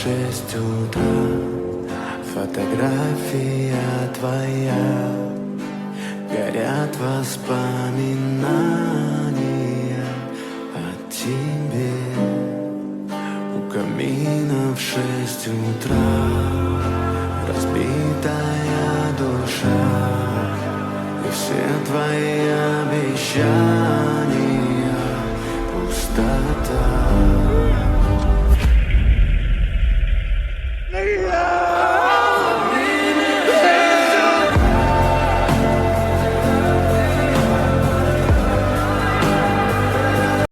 6 утра. Фотография твоя, горят воспоминания о тебе. У камина в 6 утра разбитая душа, и все твои обещания пустота.